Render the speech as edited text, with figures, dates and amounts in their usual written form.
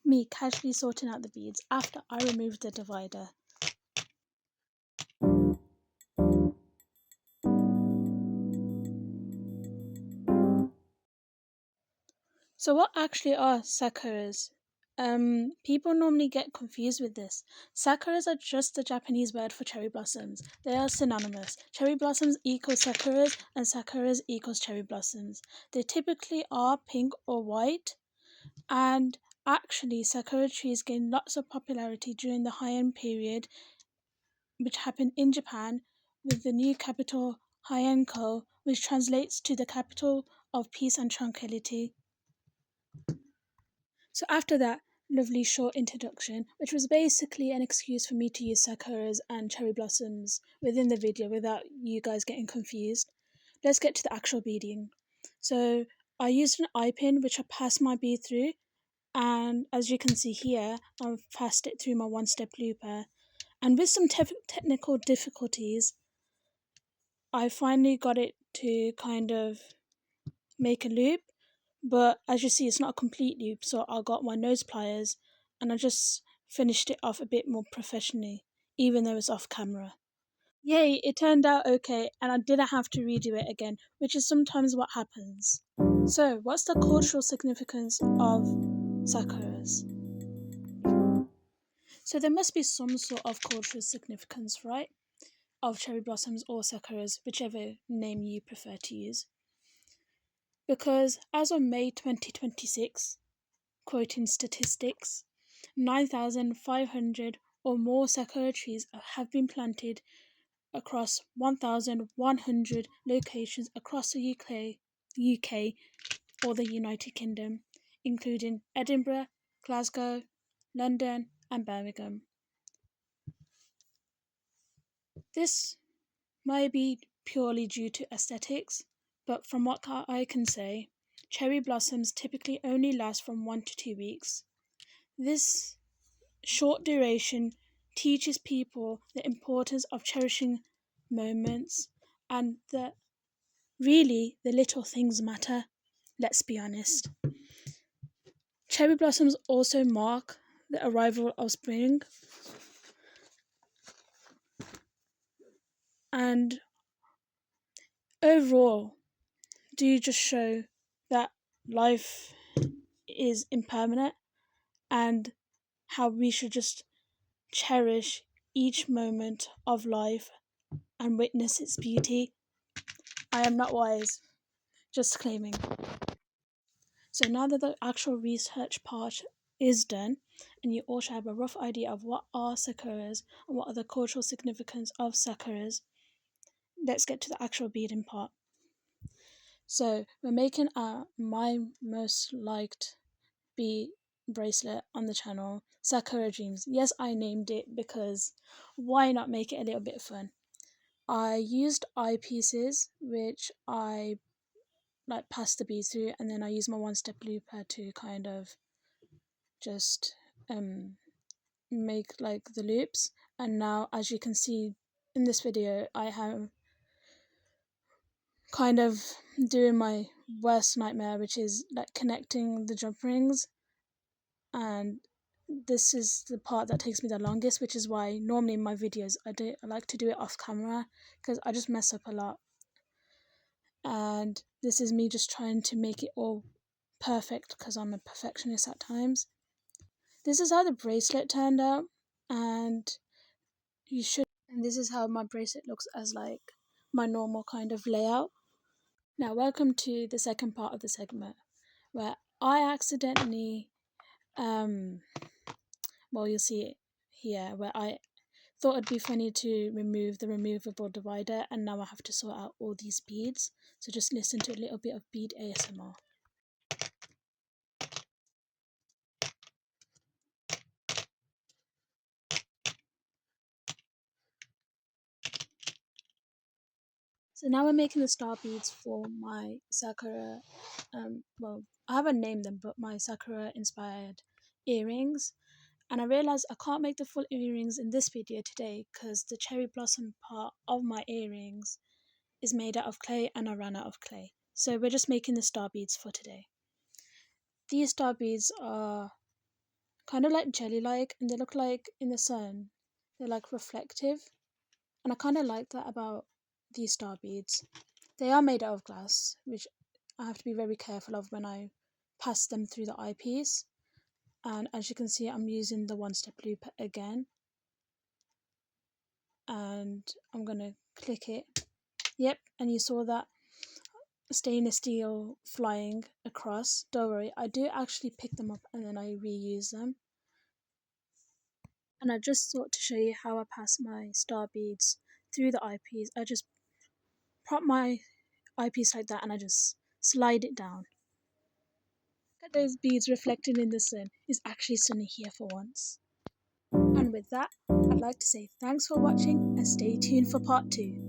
me casually sorting out the beads after I removed the divider. So what actually are sakuras? People normally get confused with this. Sakuras are just the Japanese word for cherry blossoms. They are synonymous. Cherry blossoms equals sakuras and sakuras equals cherry blossoms. They typically are pink or white, and actually sakura trees gained lots of popularity during the Heian period, which happened in Japan with the new capital Heian-ko, which translates to the capital of peace and tranquility. So after that lovely short introduction, which was basically an excuse for me to use sakuras and cherry blossoms within the video without you guys getting confused, let's get to the actual beading. So I used an eye pin which I passed my bead through, and as you can see here, I've passed it through my one-step looper, and with some technical difficulties, I finally got it to kind of make a loop. But as you see, it's not a complete loop, so I got my nose pliers and I just finished it off a bit more professionally, even though it's off camera. Yay, it turned out okay, and I didn't have to redo it again, which is sometimes what happens. So, what's the cultural significance of sakuras? So, there must be some sort of cultural significance, right? Of cherry blossoms or sakuras, whichever name you prefer to use. Because as of May 2026, quoting statistics, 9,500 or more sakura trees have been planted across 1,100 locations across the UK or the United Kingdom, including Edinburgh, Glasgow, London, and Birmingham. This may be purely due to aesthetics, but from what I can say, cherry blossoms typically only last from 1 to 2 weeks. This short duration teaches people the importance of cherishing moments and that really the little things matter. Let's be honest. Cherry blossoms also mark the arrival of spring, and overall do just show that life is impermanent and how we should just cherish each moment of life and witness its beauty. I am not wise, just claiming. So now that the actual research part is done, and you also have a rough idea of what are sakuras and what are the cultural significance of sakuras, let's get to the actual beading part. So we're making my most liked bead bracelet on the channel, Sakura Dreams. Yes, I named it because why not make it a little bit fun? I used eyepieces, which I pass the beads through, and then I use my one-step looper to kind of just make the loops. And now, as you can see in this video, I have kind of doing my worst nightmare, which is connecting the jump rings, and this is the part that takes me the longest, which is why normally in my videos I like to do it off camera because I just mess up a lot. And this is me just trying to make it all perfect because I'm a perfectionist at times. This is how the bracelet turned out, and this is how my bracelet looks as my normal kind of layout. Now welcome to the second part of the segment where I accidentally you'll see it here, where I thought it'd be funny to remove the removable divider, and now I have to sort out all these beads. So just listen to a little bit of bead ASMR. So now we're making the star beads for my Sakura, I haven't named them, but my Sakura inspired earrings. And I realised I can't make the full earrings in this video today because the cherry blossom part of my earrings is made out of clay and I ran out of clay. So we're just making the star beads for today. These star beads are kind of like jelly-like, and they look like in the sun. They're like reflective, and I kind of like that about these star beads. They are made out of glass, which I have to be very careful of when I pass them through the eyepiece. And as you can see, I'm using the one-step loop again, and I'm gonna click it. Yep, and you saw that stainless steel flying across. Don't worry, I do actually pick them up and then I reuse them. And I just thought to show you how I pass my star beads through the eyepiece. I just prop my eyepiece like that and I just slide it down. Look at those beads reflecting in the sun. It's actually sunny here for once. And with that, I'd like to say thanks for watching and stay tuned for part 2.